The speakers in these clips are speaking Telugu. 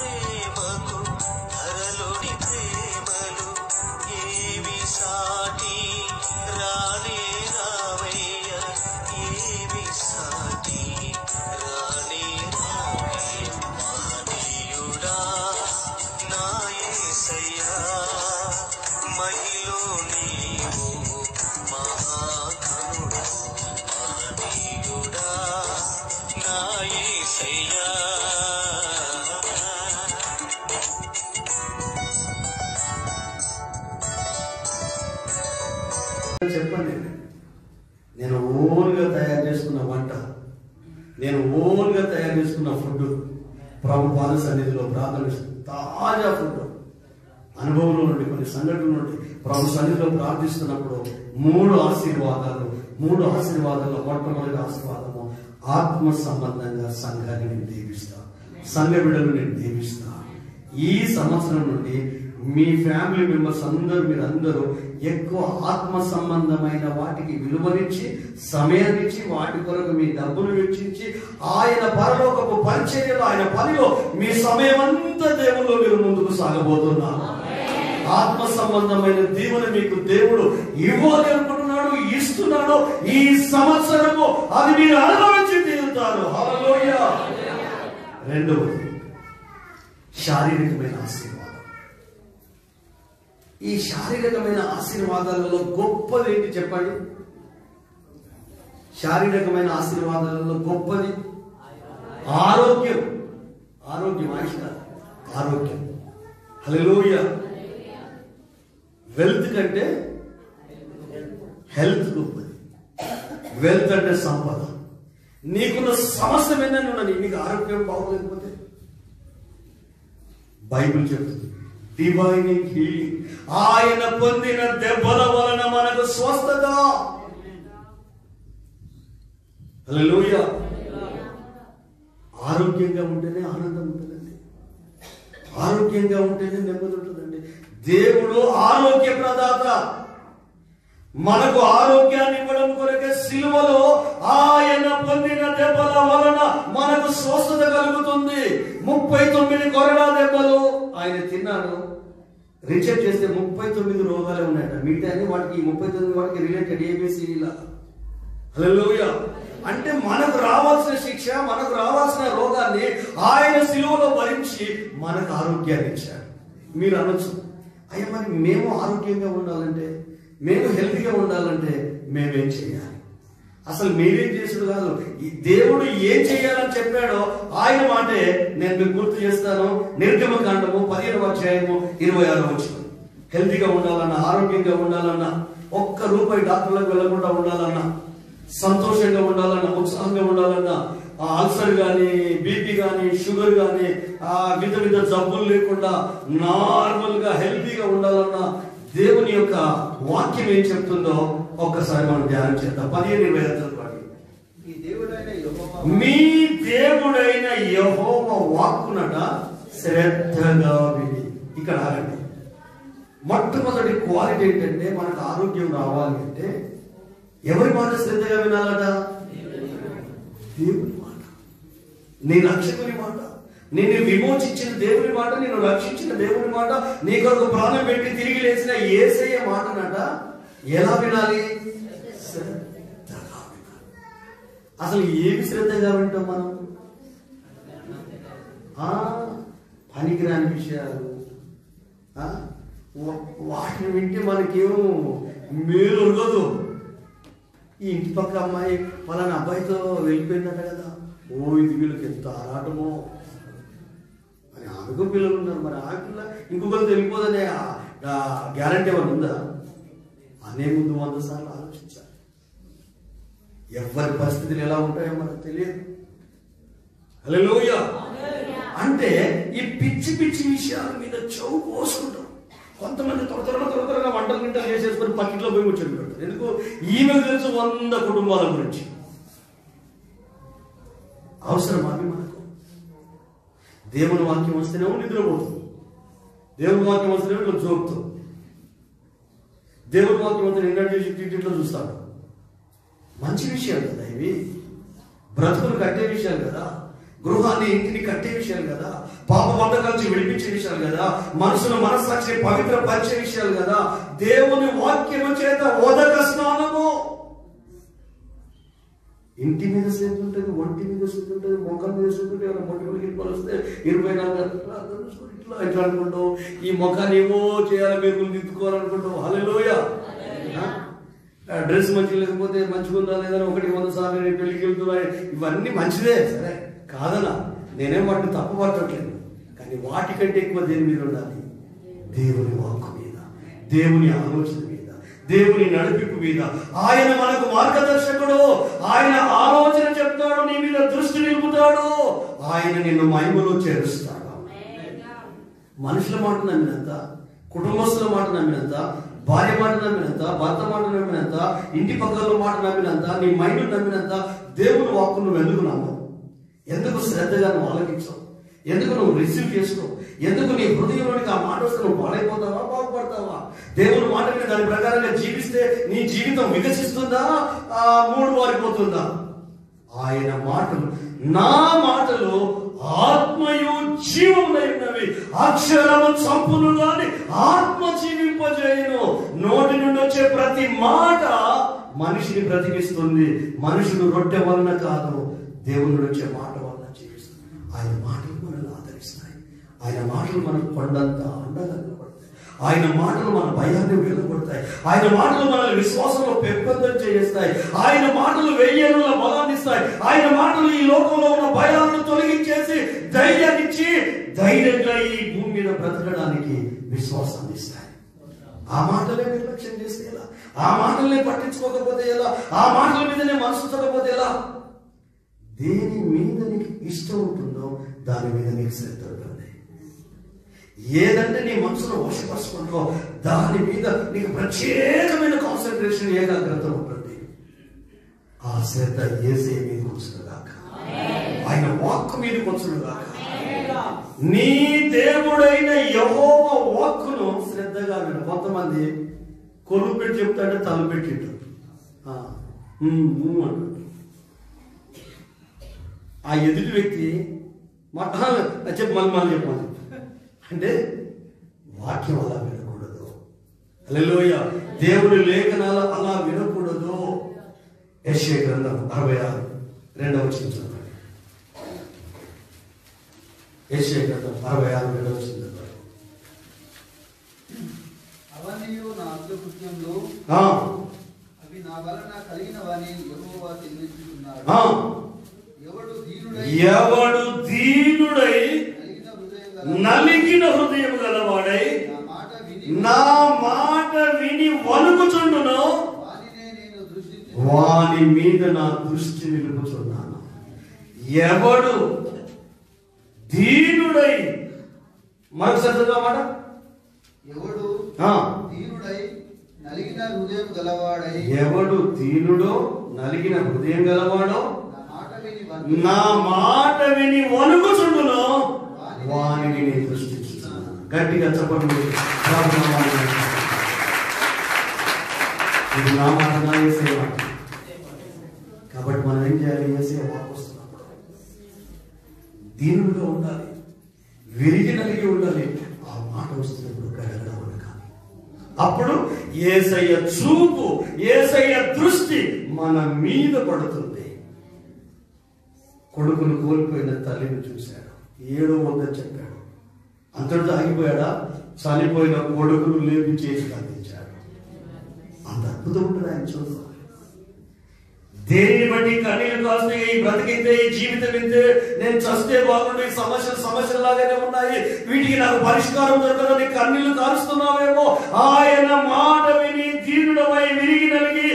ప్రేమకు ధరలోని ప్రేమలు ఏవి సాటి రానే రావయ్య, ఏవి సాటి రానే రావయ్య. మహనీయుడా నా యేసయ్యా, మహిలో నీవు మహాకరుడు. మహనీయుడా నా యేసయ్యా. చెప్పండి, నేను ఓన్గా తయారు చేసుకున్న వంట, నేను ఓన్గా తయారు చేసుకున్న ఫుడ్ ప్రభు పాద సన్నిధిలో ప్రార్థన తాజా ఫుడ్ అనుభవంలో నుండి కొన్ని సంఘటనల నుండి ప్రభు సన్నిధిలో ప్రార్థిస్తున్నప్పుడు మూడు ఆశీర్వాదాల్లో మొట్టమొదటి ఆశీర్వాదము ఆత్మ సంబంధంగా సంఘాన్ని నేను దీవిస్తా, సంఘ బిడ్డలు నేను దీవిస్తా. ఈ సంవత్సరం నుండి మీ ఫ్యామిలీ మెంబర్స్ మీరందరూ ఎక్కువ ఆత్మ సంబంధమైన వాటికి విలువనిచ్చి సమయాన్నిచ్చి వాటి కొరకు మీ డబ్బులు వెచ్చించి ఆయన పరలోకపు పరిచర్యలో ఆయన పనిలో మీ సమయం అంతా దేవుల్లో మీరు ముందుకు సాగబోతున్నారు. ఆత్మ సంబంధమైన దీవెన మీకు దేవుడు ఇవ్వాలి అనుకుంటున్నాడు, ఇస్తున్నాడు. ఈ సంవత్సరము అది మీరు అనుభవించి తీరుతారు. హల్లెలూయా. రెండవది శారీరకమైన ఆశీర్వాదం. ఈ శారీరకమైన ఆశీర్వాదాలలో గొప్పది ఏంటి చెప్పండి? శారీరకమైన ఆశీర్వాదాలలో గొప్పది ఆరోగ్యం. ఆయుష్ కాదు, ఆరోగ్యం. హల్లెలూయా. వెల్త్ కంటే హెల్త్ గొప్పది. వెల్త్ అంటే సంపద. నీకున్న సమస్య మీద ఉన్నది, నీకు ఆరోగ్యం బాగోలేకపోతే బైబిల్ చెప్తుంది డివైనింగ్ హీలింగ్. ఆయన పొందిన దెబ్బల వలన మనకు స్వస్థత. హల్లెలూయా. ఆరోగ్యంగా ఉంటేనే ఆనందం ఉంటుందండి, ఆరోగ్యంగా ఉంటేనే నెమ్మది ఉంటుందండి. దేవుడు ఆరోగ్య ప్రదాత. మనకు ఆరోగ్యాన్ని ఇవ్వడం కొరకే సిలువలో ఆయన పొందిన దెబ్బల వలన మనకు స్వస్థత కలుగుతుంది. 39 కొరడా దెబ్బలు ఆయన తిన్నాడు. రీసెర్చ్ చేస్తే 39 రోగాలే ఉన్నాయట. మిగతా వాటికి 39 వాటికి రిలేటెడ్ ఏబిసిలా. హల్లెలూయా. అంటే మనకు రావాల్సిన శిక్ష, మనకు రావాల్సిన రోగాన్ని ఆయన సిలువలో భరించి మనకు ఆరోగ్యాన్ని ఇచ్చాడు. మీరు అనొచ్చు, అయ్యా మరి మేము ఆరోగ్యంగా ఉండాలంటే, మేము హెల్తీగా ఉండాలంటే మేమేం చేయాలి? అసలు మీరేం చేసుడు కాదు, ఈ దేవుడు ఏం చేయాలని చెప్పాడో ఆయన మాటే నేను మీకు గుర్తు చేస్తాను. నిర్గమకాండము 15వ అధ్యాయము 26వ వచనం. హెల్తీగా ఉండాలన్నా, ఆరోగ్యంగా ఉండాలన్నా, ఒక్క రూపాయి డాక్టర్లకు వెళ్లకుండా ఉండాలన్నా, సంతోషంగా ఉండాలన్నా, ఉత్సాహంగా ఉండాలన్నా, అల్సర్ కానీ, బీపీ కానీ, షుగర్ కానీ, విధ జబ్బులు లేకుండా నార్మల్ గా హెల్తీగా ఉండాలన్నా దేవుని యొక్క వాక్యం ఏం చెప్తుందో ఒక్కసారి మనం ధ్యానం చేద్దాం. 15:27 మీ దేవుడైన యెహోవా వాక్కునట శ్రద్ధగా విని. ఇక్కడ ఆగండి. మొట్టమొదటి క్వాలిటీ ఏంటంటే మనకు ఆరోగ్యం రావాలి అంటే ఎవరి మాట శ్రద్ధగా వినాలట? దేవుని మాట, నీ రక్షకుని మాట, నిన్ను విమోచించిన దేవుని మాట, నిన్ను రక్షించిన దేవుని మాట, నీ కొరకు ప్రాణం పెట్టి తిరిగి లేచిన యేసయ్య మాటనట ఎలా వినాలి? శ్రద్ధగా వినాలి. అసలు ఏమి శ్రద్ధగా వింటాం మనం? పనికిరాని విషయాలు, వాటిని వింటే మనకేమో మేలు ఉండదు. ఈ ఇంటి పక్క అమ్మాయి పలానా అబ్బాయితో వెళ్ళిపోయిందట కదా, ఇది వీళ్ళకి ఎంత ఆరాటమో అని. ఆమెకు పిల్లలు ఉన్నారు, మరి ఆ పిల్ల ఇంకొకరితో వెళ్ళిపోదనే గ్యారంటీ ఏమైనా ఉందా? అనే ముందు 100 సార్లు ఆలోచించాలి. ఎవరి పరిస్థితులు ఎలా ఉంటాయో మనకు తెలియదు. హల్లెలూయా. అంటే ఈ పిచ్చి పిచ్చి విషయాల మీద చెవు పోసుకుంటాం. కొంతమంది త్వరగా వంటలు గింటలు చేసేసుకొని పక్కిట్లో పోయి కూర్చొని పెడతారు. ఎందుకు? ఈమెకు తెలుసు 100 కుటుంబాల గురించి. అవసరం అవి మనకు. దేవుని వాక్యం వస్తేనేమో నిద్రపోతుంది, దేవుని వాక్యం వస్తేనేమో ఇట్లా జోకుతాం, దేవుని వాక్యం వస్తే ఎనర్జీ టీట్లో చూస్తాడు. మంచి విషయాలు కదా ఇవి, బ్రతుకులు కట్టే విషయాలు కదా. గృహాన్ని ఇంటిని కట్టే విషయాలు కదా, పాప బంధకాల నుంచి విడిపించే విషయాలు కదా, మనస్సాక్షిని పవిత్రపరిచే విషయాలు కదా. దేవుని వాక్యము చేత ఉదక స్నానము. ఇంటి మీద శ్రద్ధ ఉంటుంది, ఒంటి మీద శ్రద్ధ ఉంటుంది, మొఖం మీద శ్రద్ధ ఉంటుంది. మొట్టమొదటి గిరిపలు వస్తే 24 గంటలు ఇట్లా అనుకుంటాం. ఈ మొఖాన్ని ఏమో చేయాలి, మెరుగులు దిద్దుకోవాలనుకుంటాం. హల్లెలూయా. డ్రెస్ మంచిగా లేకపోతే మంచిగా లేదని 100 సార్లు నేను పెళ్లికి వెళ్తున్నా. ఇవన్నీ మంచిదే, సరే కాదనా, నేనేం వాటిని తప్పు పట్టట్లేదు. కానీ వాటికంటే ఎక్కువ దేని మీద ఉండాలి? దేవుని వాక్కు మీద, దేవుని ఆలోచన మీద, దేవుని నడిపింపు మీద. ఆయన మనకు మార్గదర్శకుడు. ఆయన ఆలోచన చెప్తాడు, నీ మీద దృష్టి నిలుపుతాడు. ఆయన నిన్ను మహిమలో చేరుస్తాడు. మనుషుల మాట నమ్మినంత, కుటుంబస్తుల మాట నమ్మినంత, భార్య మాట నమ్మినంత, భర్త మాట నమ్మినంత, ఇంటి పక్కల మాట నమ్మినంత, నీ మైండ్ నమ్మినంత దేవుని వాక్కు నువ్వు ఎందుకు నమ్మవు? ఎందుకు శ్రద్ధగా నువ్వు ఆలోచించవు? ఎందుకు నువ్వు రిసీవ్ చేసుకోవు? ఎందుకు నీ హృదయంలోనికి ఆ మాట వస్తే నువ్వు పాడైపోతావా, బాగుపడతావా? దేవుని మాట మీద దాని ప్రకారంగా జీవిస్తే నీ జీవితం వికసిస్తుందా, మూడు మారిపోతుందా? ఆయన మాటలు, నా మాటలు ఆత్మయు జీవమునైనవి, అక్షరము చంపును గాని ఆత్మ జీవింపజేయును. నోటి నుండి వచ్చే ప్రతి మాట మనిషిని బ్రతికిస్తుంది. మనుషుడు రొట్టె వలన కాదు, దేవుని నుండి వచ్చే మాట వలన జీవిస్తుంది. ఆయన మాటలు మనల్ని ఆదరిస్తాయి. ఆయన మాటలు మనకు కొండంత అండగా నిలబడతాయి. ఆయన మాటలు మన భయాన్ని వెలుగొడతాయి. ఆయన మాటలు మనల్ని విశ్వాసంలో పెంపొందం చేస్తాయి. ఆయన మాటలు 1000 ఏళ్ల బలాన్ని ఇస్తాయి. ఆయన మాటలు ఈ లోకంలో ఉన్న భయాలను తొలగించేసి ధైర్యాన్ని ఇచ్చి ధైర్యంగా ఈ భూమి మీద బ్రతకడానికి విశ్వాసాన్ని ఇస్తాయి. ఆ మాటలే నిర్లక్ష్యం చేస్తే ఎలా? ఆ మాటలనే పట్టించుకోకపోతే ఎలా? ఆ మాటల మీదనే మనసు తగ్గకపోతే ఎలా? దేని మీద నీకు ఇష్టం ఉంటుందో దాని మీద నీకు శ్రద్ధ ఉంటుంది. ఏదంటే నీ మనసులో వశపరుచుకుంటో దాని మీద నీకు ప్రత్యేకమైన కాన్సన్ట్రేషన్, ఏకాగ్రత ఉంటుంది. ఆ శ్రద్ధ యేసయ్య మీద కూర్చునుగాక, ఆయన వాక్కు మీద కూర్చునుగాక. నీ దేవుడైన యెహోవా వాక్కును శ్రద్ధగా విను. కొంతమంది కొలువు పెట్టి చెప్తాడే తల పెట్టిట్టు అంటాడు. ఆ ఎదుటి వ్యక్తి చెప్పి మళ్ళీ చెప్పాలి అంటే వాక్యం అలా వినకూడదు. హల్లెలూయా. దేవుని లేఖనాలు అలా వినకూడదు. యెషయా గ్రంథం 66 2వ వచనం చదవండి. యెషయా గ్రంథం 66 2వ వచనం చదవండి. అవన్నీయు నా అంతఃకృత్యములు, అవి నా వలన కలిగినవని యెహోవా తెలియజేస్తున్నాడు. ఎవడు దీనుడై నలిగిన హృదయం గలవాడై నా మాట విని వణుకుచుండును, వాని మీద నా దృష్టి నిలుపుచున్నాను. ఎవడు దీనుడై, మరొకసారి మాట, ఎవడు దీనుడై నలిగిన హృదయం గలవాడై, ఎవడు దీనుడో నలిగిన హృదయం గలవాడో నా మాట విని వణుకుచుండును, వానిని నేను దృష్టిస్తున్నాను. గట్టిగా చెప్పండి. ఇది నా మాట, నా యేసయ్య మాట. కాబట్టి మనం ఏం చేయాలి? యేసయ్య వాక్కు వస్తున్నప్పుడు దీనుడుగా ఉండాలి, విరిగి నలిగి ఉండాలి. ఆ మాట వస్తున్నప్పుడు గడగడ వణకాలి. అప్పుడు యేసయ్య చూపు, యేసయ్య దృష్టి మన మీద పడుతుంది. కొడుకును కోల్పోయిన తల్లిని చూశాడు, ఏడవద్దని చెప్పాడు. అంతటితో ఆగిపోయాడా? చనిపోయిన కొడుకును లేపి చేసి అందించాడు. అంత అద్భుతం ఉంటుంది ఆయన చూడాలి. దేనిని బట్టి కన్నీళ్ళు కాస్తే, ఈ బ్రతికితే, ఈ జీవితం ఇంతే, నేను చస్తే బాగుండు, ఈ సమస్యలాగానే ఉన్నాయి, వీటికి నాకు పరిష్కారం దొరకదని కన్నీళ్లు కారుస్తున్నావేమో. ఆయన మాట విని దీనుడమై విరిగి నలిగి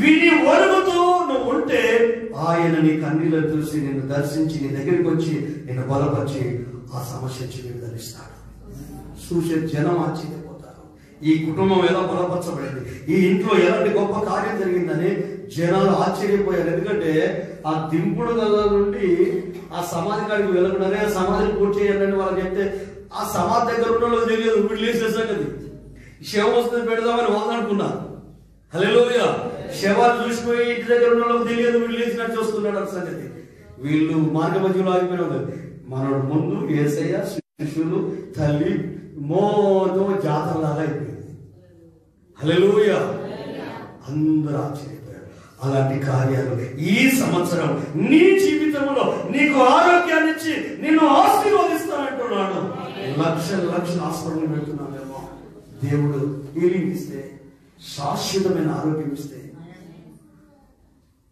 విని వరుగుతూ నువ్వు ఉంటే ఆయన నీ కన్నీళ్ళను చూసి నిన్ను దర్శించి నీ దగ్గరికి వచ్చి నిన్ను బలపరిచి ఆ సమస్య విడుదలిస్తాడు. చూసే జనం ఆశ్చర్యపోతారు. ఈ కుటుంబం ఎలా బలపరచబడింది, ఈ ఇంట్లో ఎలాంటి గొప్ప కార్యం జరిగిందని జనాలు ఆశ్చర్యపోయారు. ఎందుకంటే ఆ దింపుడు గల నుండి ఆ సమాధి కాడికి వెళ్ళకుండానే ఆ సమాధిని పూర్తి చేయాలని వాళ్ళు చెప్తే ఆ సమాధి దగ్గర ఉన్న వాళ్ళకి తెలియదు. వీళ్ళు వేసేసాం కదా, శవం వస్తుంది పెడదామని వాళ్ళు అనుకున్నారు. హల్లెలూయా. శవాలు చూసిపోయి ఇంటి దగ్గర ఉన్న వాళ్ళకి తెలియదు, వీళ్ళు వేసినట్టు చూస్తున్నాడు. సంగతి వీళ్ళు మార్గ మధ్యలో ఆగిపోయిన మనోడు ముందు యేసయ్య, శిష్యులు, తల్లి మోతో జాతరలాగా అయిపోయింది. హల్లెలూయా. అందరూ ఆశ్చర్యపోయారు. అలాంటి కార్యాలు ఈ సంవత్సరం నీ జీవితంలో నీకు ఆరోగ్యాన్ని ఇచ్చి నిన్ను ఆశీర్వదిస్తానంటున్నాడు. లక్షల హాస్పిటల్ పెడుతున్నామేమో, దేవుడు హీలింగ్ ఇస్తే, శాశ్వతమైన ఆరోగ్యం ఇస్తే,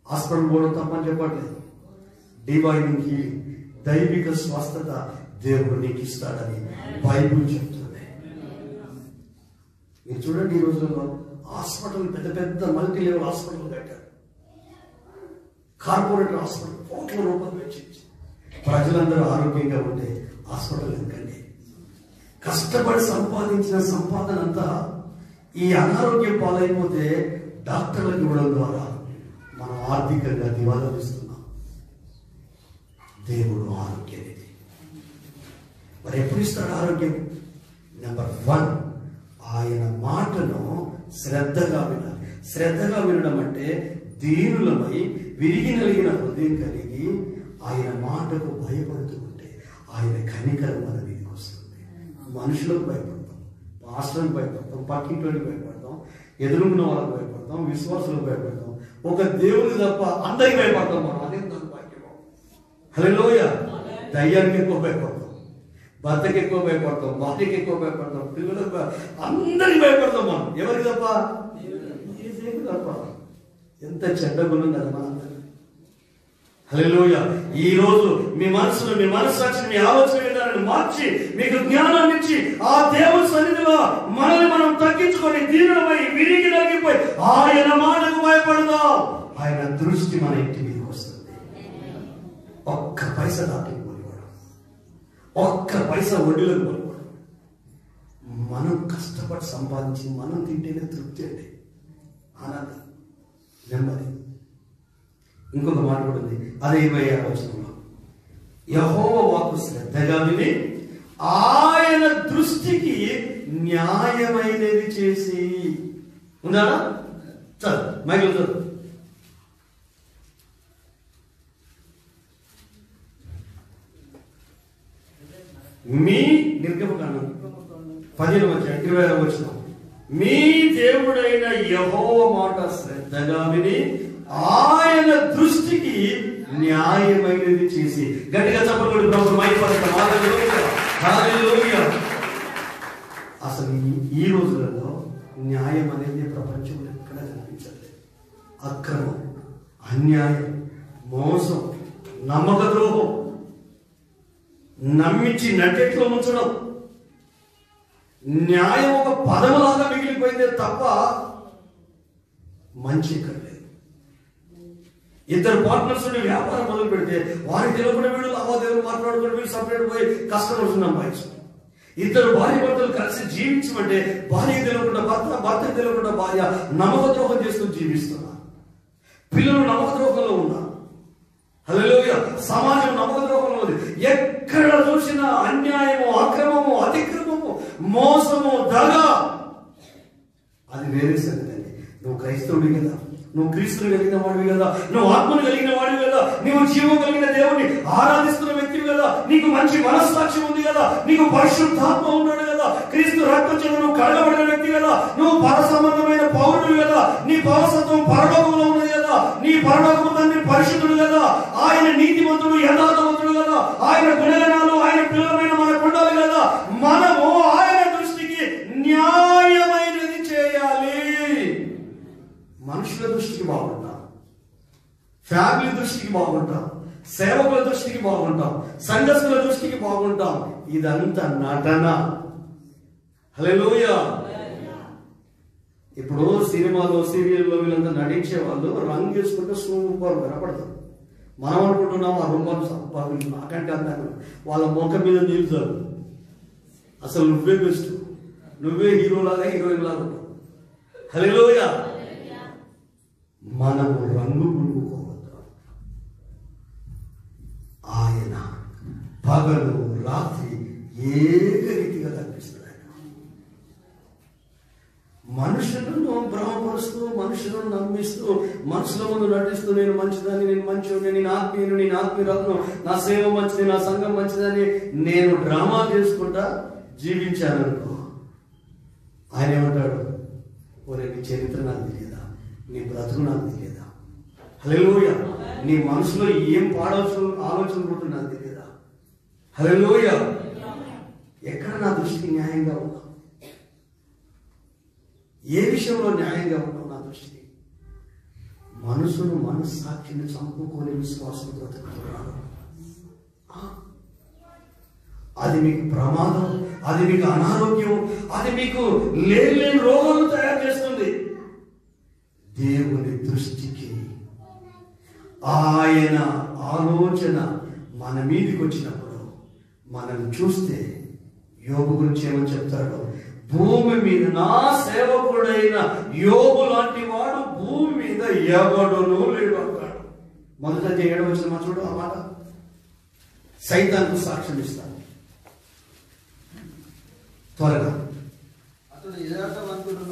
హాస్పిటల్ పోవడం తప్పని చెప్పట్లేదు. డివైనింగ్ హీలింగ్, దైవిక స్వస్థత దేవుడు నీకు ఇస్తాడని బైబిల్ చెప్తుంది. మీరు చూడండి, ఈ రోజుల్లో హాస్పిటల్ పెద్ద పెద్ద మల్టీ లెవెల్ హాస్పిటల్ కట్టారు. కార్పొరేట్ హాస్పిటల్ కోట్ల రూపాయలు వెచ్చించి ప్రజలందరూ ఆరోగ్యంగా ఉంటే హాస్పిటల్ ఎందుకండి? కష్టపడి సంపాదించిన సంపాదన అంతా ఈ అనారోగ్యం పాలైపోతే డాక్టర్లకు ఇవ్వడం ద్వారా మనం ఆర్థికంగా దివాలా తీస్తున్నాం. దేవుడు ఆరోగ్యం ఇది. మరి ఎప్పుడు ఇస్తాడు ఆరోగ్యం? నెంబర్ 1, ఆయన మాటను శ్రద్ధగా వినాలి. శ్రద్ధగా వినడం అంటే దీనులమై విరిగి నలిగిన హృదయం కలిగి ఆయన మాటకు భయపడుతూ ఉంటే ఆయన కనికరం మన మీదకి వస్తుంది. మనుషులకు భయపడతాం, పాస్టర్లకు భయపడతాం, పక్కింటికి భయపడతాం, ఎదురున్న వాళ్ళకు భయపడతాం, విశ్వాసులకు భయపడతాం. ఒక దేవుడికి తప్ప అందరికి భయపడతాం మనం. అదే వాక్యం. హల్లెలూయా. దయ్యానికి ఎక్కువ భయపడతాం, భర్తకి ఎక్కువ భయపడతాం, భార్యకి ఎక్కువ భయపడతాం, పిల్లలకు అందరికి భయపడతాం మనం. ఎవరికి తప్ప? దేవుడికి తప్ప. ఎంత చెడ్డ గుణం కదా మనందరం. హల్లెలూయా. ఈ రోజు మీ మనసును, మీ మనస్సాక్షిని, మీ ఆలోచన విధానాన్ని మార్చి మీకు జ్ఞానాన్ని ఇచ్చి ఆ దేవుని సన్నిధిలో మనల్ని మనం తగ్గించుకొని దీనులమై విరిగి నలిగిపోయి ఆయన మాటకు భయపడదాం. ఆయన దృష్టి మన ఇంటి మీదకి వస్తుంది. ఒక్క పైసా దాటికి పోలివాడు, ఒక్క పైసా వడ్డీలకు పోలివాడు. మనం కష్టపడి సంపాదించి మనం తింటేనే తృప్తి అండి, ఆనందం, నెమ్మది. ఇంకొక మాట కూడా ఉంది, అదే 26వ వచనంలో, యెహోవా వాక్కు శ్రద్ధగా విని ఆయన దృష్టికి న్యాయమైనది చేసి. ఉందా? చదువు, మైకులు చదువు. మీ నిర్గమకాండం 15వ వచనం, మీ దేవుడైన యెహోవా మాట శ్రద్ధగా విని ఆయన దృష్టికి న్యాయమైనది చేసి. గట్టిగా చెప్పండి ప్రభు, మైపడతాం. హల్లెలూయా. అసలు ఈ రోజులలో న్యాయం అనేది ప్రపంచంలో ఎక్కడ కనిపించలేదు. అక్రమం, అన్యాయం, మోసం, నమ్మక ద్రోహం, నమ్మించి నట్టెట్లో ఉంచడం, న్యాయం ఒక పదములాగా మిగిలిపోయిందే తప్ప మంచి ఇక్కడ లేదు. ఇద్దరు పార్ట్నర్స్ ఉండి వ్యాపారం మొదలు పెడితే వారికి తెలియకుండా వీళ్ళు లావాదేవీలు మాట్లాడుకుని వీళ్ళు సపరేట్ పోయి కస్టమర్స్ సంపాదించారు. ఇద్దరు భార్య భర్తలు కలిసి జీవించమంటే భార్యకి తెలియకుండా భర్త, భర్తకి తెలియకుండా భార్య నమ్మక ద్రోహం చేస్తూ జీవిస్తున్నారు. పిల్లలు నమ్మక ద్రోహంలో ఉన్నారు. హల్లెలూయా. సమాజం నమ్మక ద్రోహంలో ఉంది. ఎక్కడ చూసినా అన్యాయము, అక్రమము, అతిక్రమము, మోసము, దగ. అది వేరే సంగతి అండి. నువ్వు క్రైస్తవుడి కదా, నువ్వు క్రీస్తుని కలిగిన వాడివి కదా, నువ్వు ఆత్మను కలిగిన వాడివి కదా, నువ్వు జీవం కలిగిన దేవుని ఆరాధిస్తున్న వ్యక్తివి కదా, నీకు మంచి మనస్సాక్ష్యం ఉంది కదా, నీకు పరిశుద్ధాత్మ ఉన్నాడు కదా, క్రీస్తు రక్తం చేత నువ్వు కడగబడిన వ్యక్తి కదా, నువ్వు పర సంబంధమైన పౌరుడు కదా, నీ పౌరసత్వం పరలోకంలో ఉన్నది కదా, నీ పరలోకము తండ్రి పరిశుద్ధుడు కదా, ఆయన నీతిమంతుడు, యథార్థవంతుడు కదా, ఆయన గుణగణాలు ఆయన పిల్లలమైన మనకు ఉండాలి కదా. మనము ఆయన దృష్టికి న్యాయమైనది చేయాలి. మనుషుల దృష్టికి బాగుంటాం, ఫ్యామిలీ దృష్టికి బాగుంటాం, సేవకుల దృష్టికి బాగుంటాం, సంఘస్థుల దృష్టికి బాగుంటాం. ఇదంతా నటన. హల్లెలూయా. ఇప్పుడు సినిమాలో, సీరియల్లో వీళ్ళంతా నటించే వాళ్ళు రంగు చేసుకుంటే సూపర్ కనపడతారు. మనం అనుకుంటున్నాం ఆ రూపాలు సూపర్, నాకంటే అంటారు. వాళ్ళ ముఖం మీద నిలుస్తారు. అసలు నువ్వే బెస్ట్, నువ్వే హీరోలాగా హీరోయిన్ లాగా ఉంటావు. హల్లెలూయా. మనము రంగు పులుపుకోవద్దు. ఆయన పగలు రాత్రి ఏకరీతిగా కనిపిస్తున్నాడు. మనుషులను భ్రమపరుస్తూ మన మనుషులను నమ్మిస్తూ మనుషుల ముందు నటిస్తూ నేను మంచిదని, నేను మంచివాడిని, నేను ఆత్మీయుని, నేను ఆత్మీయురాలను, నా సేవ మంచిది, నా సంఘం మంచిదని నేను డ్రామా చేసుకుంటా జీవించాననుకో, ఆయన ఏమంటాడు, ఓరే నీ చరిత్ర నాకు తెలియదా, నీ బ్రతుకు నాకు తెలియదా, హల్లెలూయా, నీ మనసులో ఏం ఆలోచన పుట్టింది నాకు తెలియదా, హల్లెలూయా, ఎక్కడ నా దృష్టికి న్యాయంగా ఉన్నా, ఏ విషయంలో న్యాయంగా ఉన్నావు నా దృష్టికి? మనస్సాక్షిని చంపుకొని విశ్వాసం బ్రతుకుతున్నాడు. అది మీకు ప్రమాదం, అది మీకు అనారోగ్యం, అది మీకు లేని రోగాలు తయారు చేస్తుంది. దేవుని దృష్టికి ఆయన ఆలోచన మన మీదికి వచ్చినప్పుడు మనం చూస్తే యోబు గురించి ఏమని చెప్తాడు? భూమి మీద నా సేవకుడైన యోబు లాంటి వాడు భూమి మీద ఎవడునూ లేడు అంటాడు. మొదట 7వ వచనం చూడు ఆ మాట. సైతానికి సాక్ష్యం ఇస్తాడు త్వరగా.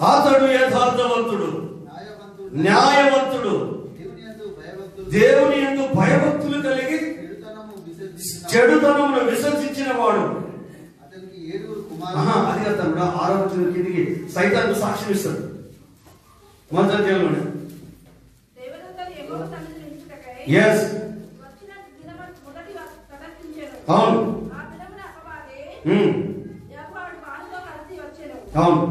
అతడు యథార్థవంతుడు, న్యాయవంతుడు, దేవుని యందు భయభక్తులు కలిగి చెడుతనమును విసర్జించిన వాడు. అది కదా 6వ వచనం కిందికి సైతానికి సాక్ష్యం ఇస్తాడు. మొదటి అధ్యాయంలోనే అవును అవును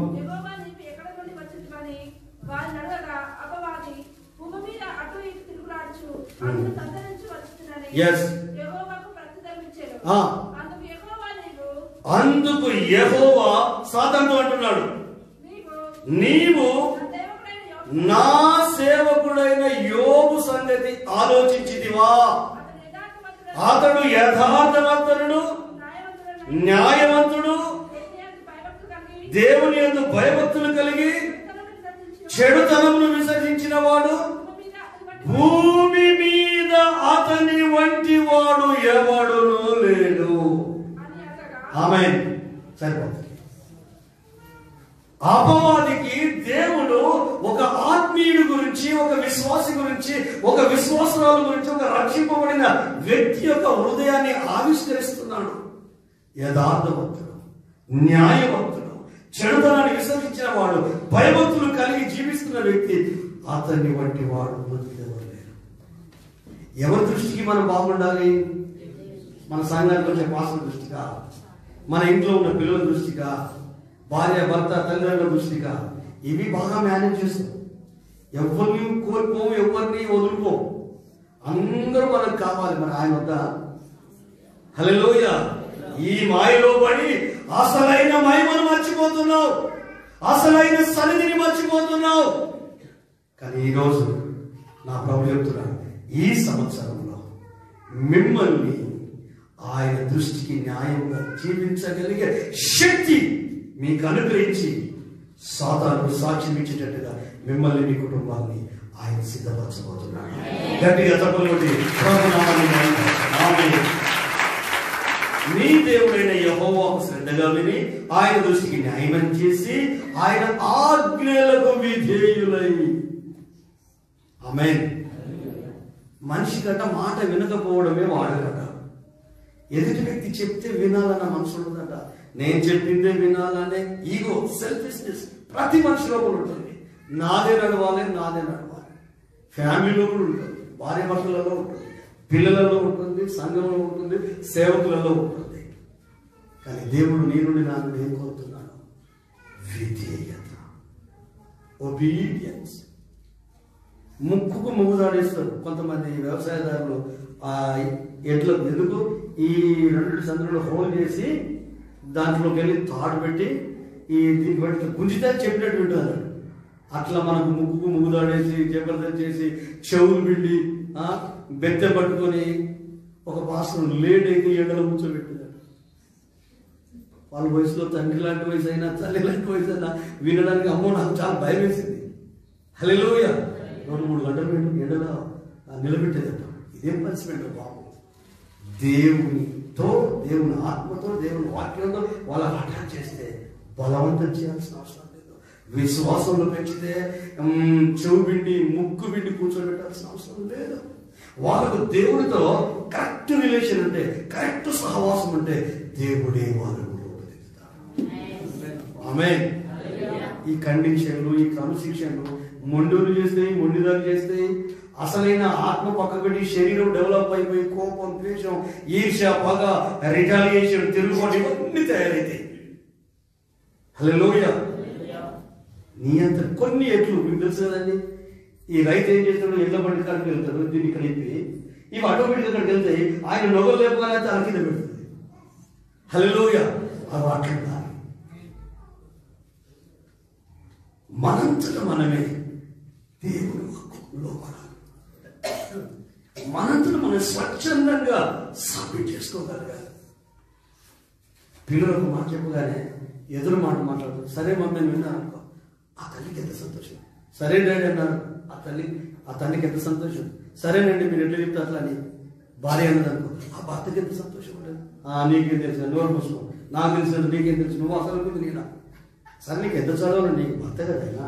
అందుకు యెహోవా సాతానుతో అంటున్నాడు, నీవు నా సేవకుడైన యోబు సంగతి ఆలోచించితివా? అతడు యథార్థవంతుడు, న్యాయవంతుడు, దేవుని యందు భయభక్తులు కలిగి చెడుతనమును విసర్జించిన వాడు. భూమి మీద అతని వంటి వాడు ఎవడునూ లేడు. ఆమేన్. సరిపోతుంది. అపవాదికి దేవుడు ఒక ఆత్మీయుడి గురించి, ఒక విశ్వాసి గురించి, ఒక విశ్వాసరాలు గురించి, ఒక రక్షింపబడిన వ్యక్తి యొక్క హృదయాన్ని ఆవిష్కరిస్తున్నాడు. యథార్థవంతుడు, న్యాయవంతుడు, చెడుతనాన్ని విసర్జించిన వాడు, భయభక్తులు కలిగి జీవిస్తున్న వ్యక్తి, అతన్ని వంటి వాడు ఎవరు లేరు. ఎవరి దృష్టికి మనం బాగుండాలి? మన సంఘానికి వచ్చే పాస్టర్ దృష్టిగా, మన ఇంట్లో ఉన్న పిల్లల దృష్టిగా, భార్య భర్త తల్లిదండ్రుల దృష్టిగా, ఇవి బాగా మేనేజ్ చేస్తాం. ఎవరిని కోల్పోము, ఎవరిని వదులుకోము. అందరూ మనకు కావాలి. మరి ఆయన వద్ద హల్లెలూయా. ఈ మాయలో పడి అసలైన మహిమను మర్చిపోతున్నావు, అసలైన సన్నిధిని మర్చిపోతున్నావు. కానీ ఈరోజు నా ప్రభు చెప్తున్నాడు, ఈ సంవత్సరంలో మిమ్మల్ని ఆయన దృష్టికి న్యాయంగా జీవించగలిగే శక్తి మీకు అనుగ్రహించి సాతానుకు సాక్ష్యం ఇచ్చేటట్టుగా మిమ్మల్ని, మీ కుటుంబాన్ని ఆయన సిద్ధపరచబోతున్నాడు. గట్టిగా తప్పలోటి నీ దేవుడైన యెహోవాకు శ్రద్ధగా విని ఆయన దృష్టికి న్యాయం చేసి ఆయన ఆజ్ఞలకు విధేయులై. ఆమేన్. మనిషి గట మాట వినకపోవడమే వాడగట. ఎదుటి వ్యక్తి చెప్తే వినాలన్న మనసు ఉండదట. నేను చెప్పిందే వినాలనే ఈగో, సెల్ఫిష్నెస్ ప్రతి మనిషిలో కూడా ఉంటుంది. నాదే నడవాలి, నాదే నడవాలి. ఫ్యామిలీలో కూడా ఉంటుంది, భార్య భర్తలలో ఉంటుంది, పిల్లలలో ఉంటుంది, సంఘంలో ఉంటుంది, సేవకులలో ఉంటుంది. కానీ దేవుడు నీ నుండి నా నుండి ఏం కోరుతున్నాడు? విధేయత, ఒబీడియన్స్. ముక్కుకు ముగ్గుదాడేస్తారు కొంతమంది వ్యవసాయదారులు. ఎట్లా ఎందుకు ఈ 2 సందులో హోల్ చేసి దాంట్లోకి వెళ్ళి తాడు పెట్టి దీన్ని బట్టి గుంజితే చెప్పినట్టు వింటారు. అట్లా మనకు ముక్కుకు ముగ్గుదాడేసి జబర్దస్త్ చేసి చెవులు పిండి బెత్తె పట్టుకొని ఒక పాస్టర్ లేట్ అయితే ఎండలో కూర్చోబెట్టినారు. వాళ్ళ వయసులో తండ్రి లాంటి వయసు అయినా, తల్లి లాంటి వయసు అయినా వినడానికి అమ్మో నాకు చాలా భయం వేసింది. హల్లెలూయా. 2-3 గంటలు పెట్టి ఎండలో నిలబెట్టేదట. ఇదేం పనిష్మెంట్ బాబు? దేవునితో, దేవుని ఆత్మతో, దేవుని వాక్యంతో వాళ్ళని అటాక్ చేస్తే బలవంతం చేయాల్సిన అవసరం లేదు. విశ్వాసంలో పెంచితే చెవు పిండి ముక్కు పిండి కూర్చోబెట్టాల్సిన అవసరం లేదు. వాళ్ళకు దేవుడితో కరెక్ట్ రిలేషన్ ఉంటే, కరెక్ట్ సహవాసం ఉంటే దేవుడే వాళ్ళను రూపుదిద్దుతాడు. ఆమేన్. ఈ కండిషన్లు, ఈ క్రమశిక్షణలు మొండులు చేస్తాయి, మొండిదాలు చేస్తాయి. అసలైన ఆత్మ పక్కబెట్టి శరీరం డెవలప్ అయిపోయి కోపం, ద్వేషం, ఈర్ష్య, పగ, రిటాలియేషన్, తిరుగుబాటు ఇవన్నీ తయారైతాయి. హల్లెలూయా. నీ అంత కొన్ని ఎట్లు మీకు తెలుసు కదండి. ఈ రైతు ఏం చేస్తాడు, ఎడ్ల బండి కాడికి వెళ్తాడు, దీన్ని ఇక్కడ ఎత్తి ఇవి ఆటోమేటిక్ అక్కడికి వెళ్తాయి. ఆయన నొగలు లేకపోయినా తల కింద పెడుతుంది. హల్లెలూయా. అవి అట్లా మనంతట మనమే దేవుని లోపడాలి. మనంతట మనం స్వచ్ఛందంగా సబ్మిట్ చేసుకోగలగాలి. పిల్లలకు మాట చెప్పగానే ఎదురు మాట మాట్లాడుతారు. సరే మమ్మీ నేను విన్నాను అనుకో, ఆ తల్లికి ఎంత సంతోషం. సరే డాడీ అన్నారు, ఆ తల్లికి ఎంత సంతోషం. సరేనండి మీరు ఎట్లా చెప్తే అట్లా అని భార్య అన్నది అనుకో, ఆ భర్తకి ఎంత సంతోషం ఉంటుంది. నీకేం తెలుసు, నోరు మూసుకో, నాకు తెలుసు, నీకేం తెలుసు, నువ్వు అసలు నేనా. సరే నీకు ఎంత చదవాలి, నీకు భర్త కదైనా.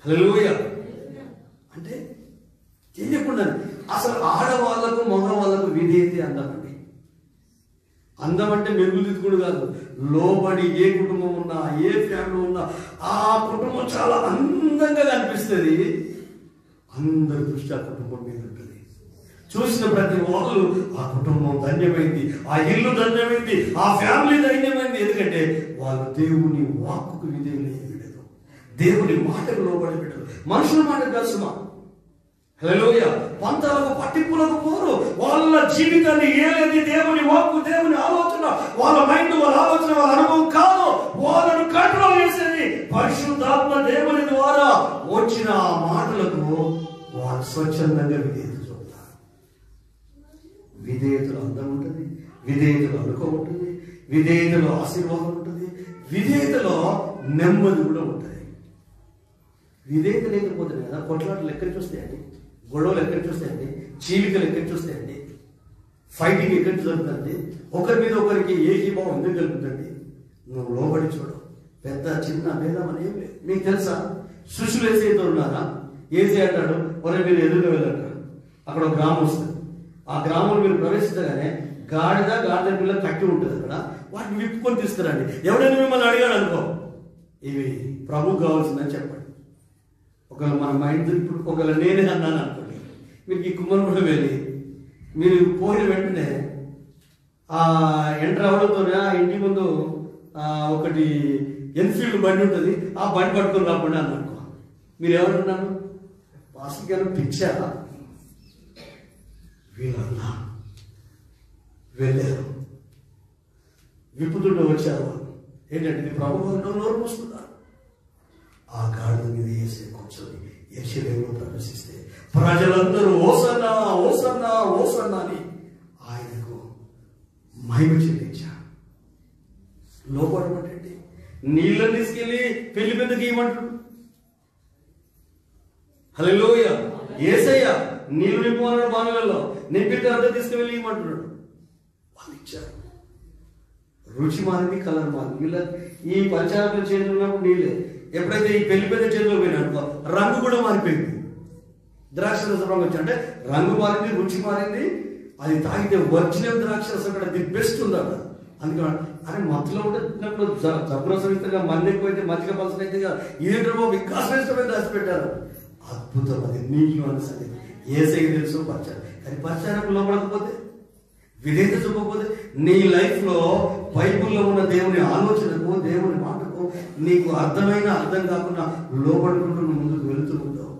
హల్లెలూయా. అంటే ఏం చెప్పండి, అసలు ఆడవాళ్లకు మగవాళ్లకు విధేయతే అందమండి. అందం అంటే మెరుగులు దిద్దుకుడు కాదు, లోబడి ఏ కుటుంబం ఉన్నా, ఏ ఫ్యామిలీ ఉన్నా ఆ కుటుంబం చాలా అందంగా కనిపిస్తుంది. అందరి దృష్టి ఆ కుటుంబం మీద ఉంటుంది. చూసిన ప్రతి వాళ్ళు ఆ కుటుంబం ధన్యమైంది, ఆ ఇల్లు ధన్యమైంది, ఆ ఫ్యామిలీ ధన్యమైంది. ఎందుకంటే వాళ్ళు దేవుని వాక్కుకు విధేయులేదు, దేవుని మాటకు లోబడి పెట్టరు, మనుషుల మాట కలుసుమా. హల్లెలూయా. పంతాలకు పట్టింపులకు పోరు. వాళ్ళ జీవితాన్ని ఏలేది దేవుని వాక్కు, దేవుని ఆలోచన. వాళ్ళ మైండ్, వాళ్ళ ఆలోచన, వాళ్ళ అనుభవం కాదు. వాళ్ళను కంట్రోల్ చేసేది పరిశుద్ధాత్మ దేవుని ద్వారా వచ్చిన ఆ మాటలకు వాళ్ళు స్వచ్ఛందంగా విధేయత చూపుతారు. విధేయతలో అందం ఉంటుంది, విధేయతలో అనుకో ఉంటుంది, విధేయతలో ఆశీర్వాదం ఉంటుంది, విధేయతలో నెమ్మది కూడా ఉంటుంది. విధేయత లేకపోతే కదా కొట్లాటలు ఎక్కడికి వస్తాయండి, గొడవలు ఎక్కడికి వస్తాయండి, చీలికలు ఎక్కడికి వస్తాయండి, ఫైటింగ్ ఎక్కడికి జరుగుతుంది, ఒకరి మీద ఒకరికి ఏకీభావం ఎందుకు జరుగుతుంది. నువ్వు లోబడి చూడు. పెద్ద చిన్న భేదం అని ఏం లేదు. మీకు తెలుసా, శిష్యులు ఏసైతే ఉన్నారా, ఏసీ అంటాడు ఒరే మీరు ఎదురుగా వెళ్ళంటాడు. అక్కడ ఒక గ్రామం వస్తుంది. ఆ గ్రామంలో మీరు ప్రవేశించగానే గాడిద పిల్ల కట్టి ఉంటుంది. అక్కడ వాటిని విప్పుకొని తీసుకురండి. ఎవడైనా మిమ్మల్ని అడిగాడు అనుకో, ఇవి ప్రభుకు కావాల్సిందని చెప్పండి. ఒకవేళ మన మైండ్ ఇప్పుడు ఒకవేళ నేనే అన్నాను అనుకోండి, మీకు ఈ కుమ్మలు కూడా వెళ్ళి మీరు పోయిన వెంటనే ఎంటర్ అవడంతోనే ఆ ఇంటి ముందు ఒకటి ఎన్ఫీల్డ్ బండి ఉంటుంది, ఆ బండి పట్టుకొని రాకుండా అని అనుకో. మీరు ఎవరున్నారు, పాస్టర్ గారు పిచ్చారా, వీళ్ళన్నా వెళ్ళారు, విప్పుతుంటూ వచ్చారు. ఏంటంటే ఇది ప్రభు నోరు మూసుకున్నారు. ఆ గాడిద మీద వేసే కూర్చొని యెరూషలేములో ప్రవేశిస్తే ప్రజలందరూ ఓసన్నా ఓసన్నా ఓసన్నా అని ఆయనకు మహిమ చెల్లించారు. లోపడమంటండి, నీళ్ళని తీసుకెళ్ళి పెళ్లి పెద్దకి ఇవ్వమంటాడు. హల్లెలూయా. యేసయ్య నీళ్లు నింపుకున్నాడు బాణలలో, నింపిన తర్వాత తీసుకువెళ్ళి ఇవ్వమంటున్నాడు. వాళ్ళు ఇచ్చారు. రుచి మారింది, కలర్ మారింది. వీళ్ళ ఈ పంచాయతీల చేతులు ఉన్నప్పుడు నీళ్ళే, ఎప్పుడైతే ఈ పెళ్లి పెద్ద చేతిలో పోయినా రంగు కూడా మారిపోయింది. ద్రాక్షరసం రంగు వచ్చి అంటే రంగు మారింది, రుచి మారింది. అది తాగితే ఒరిజినల్ ద్రాక్షరసం కూడా ది బెస్ట్ ఉందట. అందుకని అరే మత్తులో ఉంటే జబ్బరసం ఇస్తగా మంది ఎక్కువైతే మజ్జిగ పలసం అయితే ఇదేంటో బాబు ఇంకా శ్రేష్టమైన రాసి పెట్టారు. అద్భుతం. అది నీళ్ళు అనే సంగతి యేసయ్యకి తెలుసు. కానీ పరిచారం లోపడకపోతే, విధేయత చూపకపోతే నీ లైఫ్ లో బైబుల్లో ఉన్న దేవుని ఆలోచనకు, దేవుని మాటకు నీకు అర్థమైన అర్థం కాకుండా లోపడుకుంటూ నువ్వు ముందుకు వెళుతూ ఉంటావు.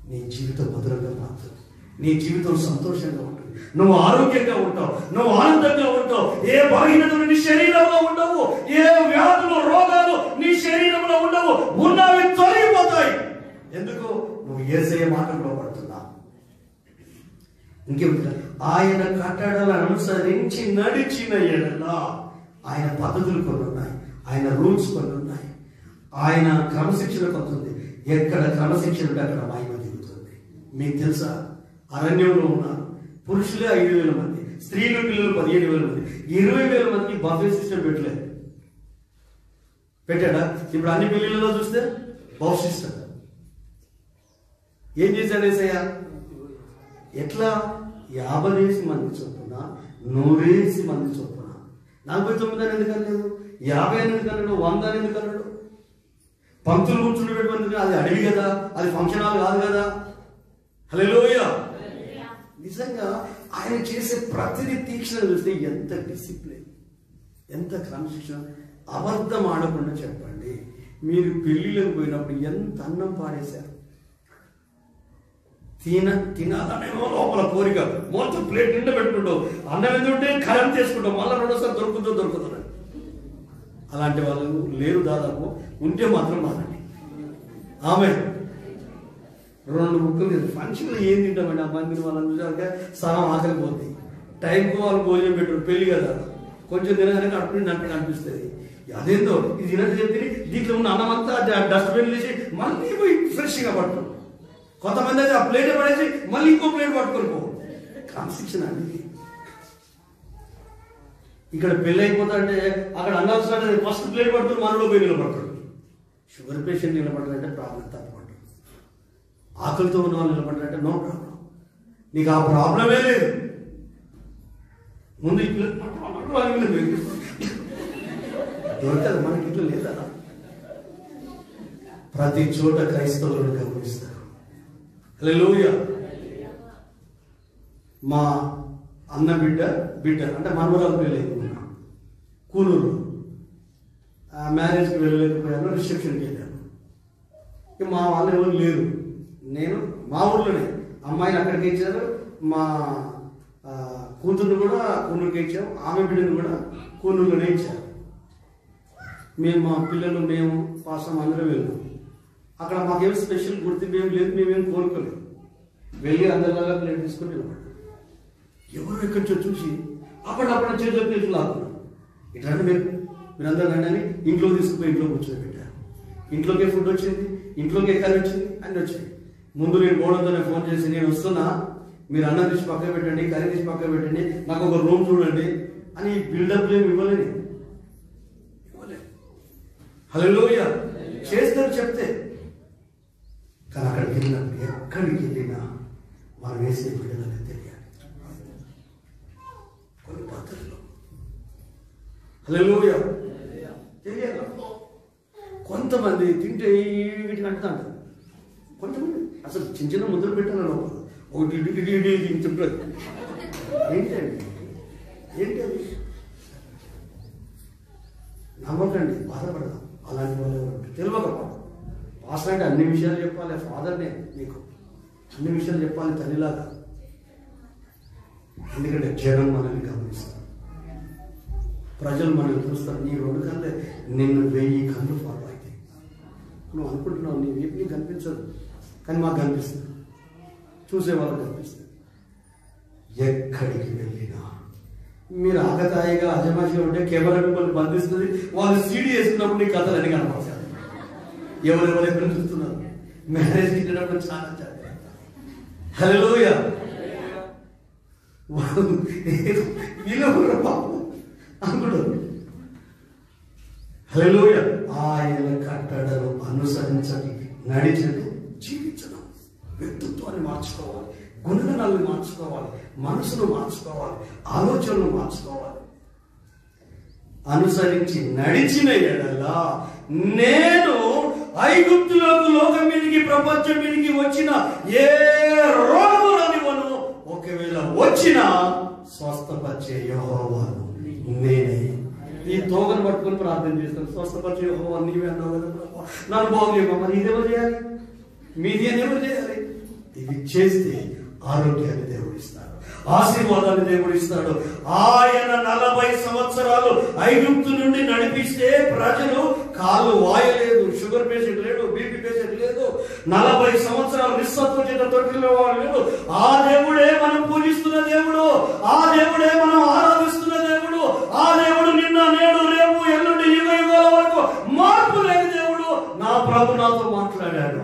నీ జీవితం భద్రంగా మారుతుంది, నీ జీవితం సంతోషంగా ఉంటుంది, నువ్వు ఆరోగ్యంగా ఉంటావు, నువ్వు ఆనందంగా ఉంటావు. ఏ బలహీనతలు నీ శరీరంలో ఉండవు, ఏ వ్యాధులు రోగాలు నీ శరీరంలో ఉండవు, ఉన్నవి తొలగిపోతాయి. ఎందుకు? నువ్వు యేసయ్య మాటకు లోపడుతున్నావు. ఇంకేమిటి? ఆయన కట్టడలను అనుసరించి నడిచిన ఎడల ఆయన పద్ధతులు కొన్ని ఉన్నాయి, ఆయన రూల్స్ కొన్ని ఉన్నాయి, ఆయన క్రమశిక్షణ కొంటుంది. ఎక్కడ క్రమశిక్షణ ఉంటే అక్కడ మహిమ దిగుతుంది. మీకు తెలుసా, అరణ్యంలో ఉన్నారు పురుషులే 5,000 మంది, స్త్రీలు పిల్లలు 15,000 మంది, 20,000 మందికి బఫే సిస్టమ్ పెట్టాడా? ఇప్పుడు అన్ని పెళ్లిళ్ళలో చూస్తే బహుశిస్తాడు. ఏం చేశాడు యేసయ్య? ఎట్లా 50 మంది చొప్పున 100 మంది చొప్పున 49 అని ఎందుకు అనలేదు? 50 అని ఎందుకు అన్నాడు? 100 అని ఎందుకు అన్నాడు? పంక్తులు కూర్చున్నటువంటి అది అడవి కదా, అది ఫంక్షన్ హాల్ కాదు కదా. హల్లెలూయా. నిజంగా ఆయన చేసే ప్రతిదీ తీక్షణ చూస్తే ఎంత డిసిప్లిన్, ఎంత క్రమశిక్షణ. అబద్ధం ఆడకుండా చెప్పండి, మీరు పెళ్లిళ్ళకి పోయినప్పుడు ఎంత అన్నం పాడేశారు. తినాలనేమో లోపల కోరిక, మొత్తం ప్లేట్ నిండా పెట్టుకుంటావు, అన్నం ఎందుకుంటే ఖరం చేసుకుంటావు, మళ్ళీ రెండోసారి దొరుకుతుంది. అలాంటి వాళ్ళు లేరు దాదాపు, ఉంటే మాత్రం మానండి. ఆమె 2 ముక్కలు ఫంక్షన్లో ఏం తింటామండి? ఆ మందిని వాళ్ళని చూసాక సగం ఆకలి పోతుంది. టైంకు వాళ్ళు భోజనం పెట్టారు, పెళ్లి కదా, కొంచెం తినగానే కడుపు నిండి అనిపిస్తుంది. అదేందో ఇది తినని చెప్పి దీంట్లో ఉన్న అన్నం అంతా డస్ట్బిన్ తీసి మళ్ళీ పోయి ఫ్రెష్గా పట్టుకోరు. కొంతమంది అయితే ఆ ప్లేట్ పడేసి మళ్ళీ ఇంకో ప్లేట్ పట్టుకొని పో. క్రమశిక్షణ అండి. ఇక్కడ పెళ్ళి అయిపోతా అంటే అక్కడ అన్నాల్సిన ఫస్ట్ ప్లేట్ పడుతుంది, మనలో పోయి నిలబడతాడు. షుగర్ పేషెంట్ నిలబడ్డారంటే ప్రాబ్లం తప్పకుండా. ఆకలితో ఉన్న వాళ్ళు నిలబడ్డారంటే నో ప్రాబ్లం, నీకు ఆ ప్రాబ్లమే లేదు. ముందు ఇట్లా దొరకదు మనకి, ఇట్లా లేదా? ప్రతి చోట క్రైస్తవులను గమనిస్తారు. హల్లెలూయా. మా అన్న బిడ్డ అంటే మనవరాలు పెళ్ళి కూనూరు, మ్యారేజ్కి వెళ్ళలేకపోయాను, రిసెప్షన్కి వెళ్ళాను. ఇక మా వాళ్ళు ఎవరు లేరు, నేను మా ఊర్లోనే అమ్మాయిని అక్కడికి ఇచ్చారు, మా కూతుర్ని కూడా కూనూరుకి ఇచ్చాము, ఆమె బిడ్డను కూడా కూనూరులోనే ఇచ్చారు. మేము మా పిల్లలు మేము పాసం అందరూ వెళ్ళాం. అక్కడ మాకేం స్పెషల్ గుర్తింపు ఏం లేదు, మేమేం కోరుకోలేదు. వెళ్ళి అందరిలాగా ప్లేట్ తీసుకొని నిలబడ్డాం. ఎవరు ఎక్కడి నుంచో చూసి అప్పుడప్పుడు చేతిలో ప్లేట్లు లాక్కున్నాం. ఇట్లా మీరందరూ రండి అని ఇంట్లో తీసుకుపోయి ఇంట్లో కూర్చొని పెట్టారు. ఇంట్లోకే ఫుడ్ వచ్చింది, ఇంట్లోకే కర్రీ వచ్చింది, అన్నీ వచ్చాయి. ముందు నేను గోడంతోనే ఫోన్ చేసి, నేను వస్తున్నా, మీరు అన్నం తీసి పక్కన పెట్టండి, కర్రీ తీసి పక్కన పెట్టండి, నాకు ఒక రూమ్ చూడండి అని బిల్డప్ ఏమి ఇవ్వలేదు. హల్లెలూయా. చేస్తారు చెప్తే. కానీ అక్కడికి వెళ్ళినప్పుడు ఎక్కడికి వెళ్ళినా మనం వేసే బిడ్డలని తెలియాలి కొన్ని పద్ధతులు. హల్లెలూయా. తెలియాలి. కొంతమంది తింటే వీటిని అంటారు, కొంతమంది అసలు చిన్న ముద్రలు పెట్టాలి లోపల, ఒకటి ఇటు చెప్పలేదు. ఏంటి అది? నమ్మకండి, బాధపడదాం. అలాంటి వాళ్ళు తెలియకపోవడం. పాస్టర్ అంటే అన్ని విషయాలు చెప్పాలి, ఫాదర్నే నీకు అన్ని విషయాలు చెప్పాలి తల్లిలాగా. ఎందుకంటే జనం మనల్ని గమనిస్తారు, ప్రజలు మనల్ని చూస్తారు. నీ 2 కళ్ళే నిన్ను 1000 కళ్ళు ఫాలో అవుతాయి. నువ్వు అనుకుంటున్నావు నీ వీపు నీకు కనిపించదు, కానీ మాకు కనిపిస్తుంది, చూసేవాళ్ళకి కనిపిస్తుంది. ఎక్కడికి వెళ్ళినా మీరు ఆకతాయిగా అజమాయిగా ఉంటే కెమెరా మిమ్మల్ని బంధిస్తుంది. వాళ్ళు సీడీ వేసుకున్నప్పుడు నీ కథలు అన్ని కనపడతాయి. ఎవరెవరు ఎక్కడ చూస్తున్నారు? మ్యారేజ్ తినేటప్పుడు చాలా జాగ్రత్త. హల్లెలూయా. వీళ్ళు పాపం అనుకుంటారు. హల్లెలూయా. ఆయన కట్టడలు అనుసరించండి, నడిచండి, జీవించడం. వ్యక్తిత్వాన్ని మార్చుకోవాలి, గుణగణాలను మార్చుకోవాలి, మనసును మార్చుకోవాలి, ఆలోచనలు మార్చుకోవాలి. అనుసరించి నడిచిన ఎడల నేను ఐగుప్తులకు, లోకం మీదకి, ప్రపంచం మీదకి వచ్చిన ఏ రోగములనివ్వను, ఒకవేళ వచ్చినా స్వస్థపరిచే యెహోవాను నేనే. ఈ తోగను పట్టుకొని ప్రార్థన చేస్తాను, స్వస్థపరిచే యెహోవా నీవే అన్నావు కదా, నన్ను బాగు చేయమా. మరి ఇదేమో చేయాలి, మీది అని ఎవరు చేయాలి? ఇది చేస్తే ఆరోగ్యాన్ని దేవుడు ఇస్తాడు, ఆశీర్వాదాన్ని దేవుడు ఇస్తాడు. ఆయన 40 సంవత్సరాలు ఐగుప్తు నుండి నడిపిస్తే ప్రజలు కాళ్ళు వాయలేదు, షుగర్ పేషెంట్ లేడు, బీపీ పేషెంట్ లేదు, 40 సంవత్సరాలు నిస్సత్వం చేత తొట్టిలో వాళ్ళు లేదు. ఆ దేవుడే మనం పూజిస్తున్న దేవుడు, ఆ దేవుడే మనం ఆరాధిస్తున్న దేవుడు, ఆ దేవుడు నిన్న నేడు రేపు ఎల్లుండి యుగాల వరకు మార్పు లేని దేవుడు. నా ప్రభు నాతో మాట్లాడాడు.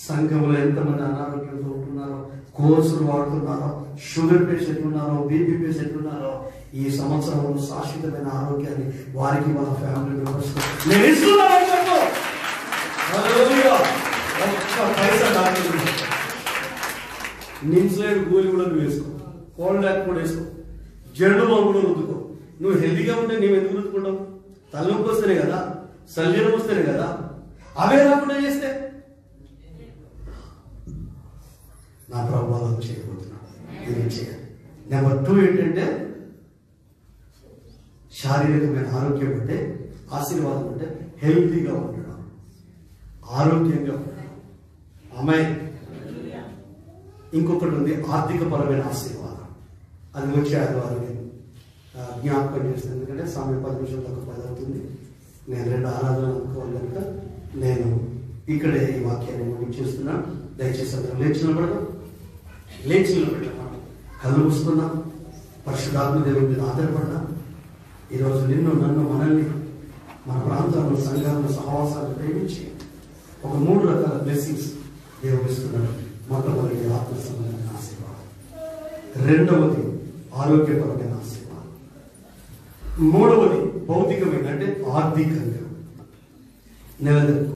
సంఘంలో ఎంతమంది అనారోగ్యంతో ఉంటున్నారో, కోర్సులు వాడుతున్నారో షుగర్ పేషెంట్ ఉన్నారో, బీపీ పేషెంట్ ఉన్నారో, ఈ సంవత్సరంలో శాశ్వతమైన ఆరోగ్యాన్ని వారికి, వాళ్ళ ఫ్యామిలీ మెంబర్స్ నేను ఇస్తున్నాను. ఒక్క పైసా డాక్టర్ నిమ్స్లైడ్ గోలి కూడా నువ్వు వేసుకో, కోల్డ్ ల్యాక్ కూడా వేసుకో, జెండు బాబు కూడా రుద్దుకో. నువ్వు హెల్తీగా ఉంటే నువ్వు ఎందుకు రుద్దుకుంటావు? తలనొప్పి వస్తేనే కదా, శల్యం వస్తేనే కదా. అవే రాకుండా చేస్తే నా ప్రభావం చేయబోతున్నాను. ఇది చేయాలి. నెంబర్ 2 ఏంటంటే శారీరకమైన ఆరోగ్యం అంటే, ఆశీర్వాదం అంటే హెల్తీగా ఉండడం, ఆరోగ్యంగా ఉండడం. అమ్మాయి ఇంకొకటి ఉంది, ఆర్థిక పరమైన ఆశీర్వాదం. అది వచ్చే ఆదివారం నేను జ్ఞాపకం చేస్తాను. ఎందుకంటే సమయం 10 నిమిషాలు తక్కువ 10 అవుతుంది. నేను 2 ఆరాధనలు అనుకోవాలి కనుక నేను ఇక్కడే ఈ వాక్యాన్ని ముగించేస్తున్నాను. దయచేసి అందరూ లేచి నిలబడదాం. కళ్ళు మూసుకున్నాం. పరిశుద్ధాత్మ దేవుడి మీద ఆధారపడ్డాం. ఈరోజు నిన్ను, నన్ను, మనల్ని, మన ప్రాంతాలను, సంఘాలను, సహవాసాలను ప్రేమించి ఒక 3 రకాల బ్లెస్సింగ్స్ దేవుడు ఇస్తున్నాడు. మొట్టమొదటి ఆత్మ సంబంధమైన ఆశీర్వాదం, 2వది ఆరోగ్యపరమైన ఆశీర్వాదం, 3వది భౌతికమైన అంటే ఆర్థికంగా నిలదొక్కు.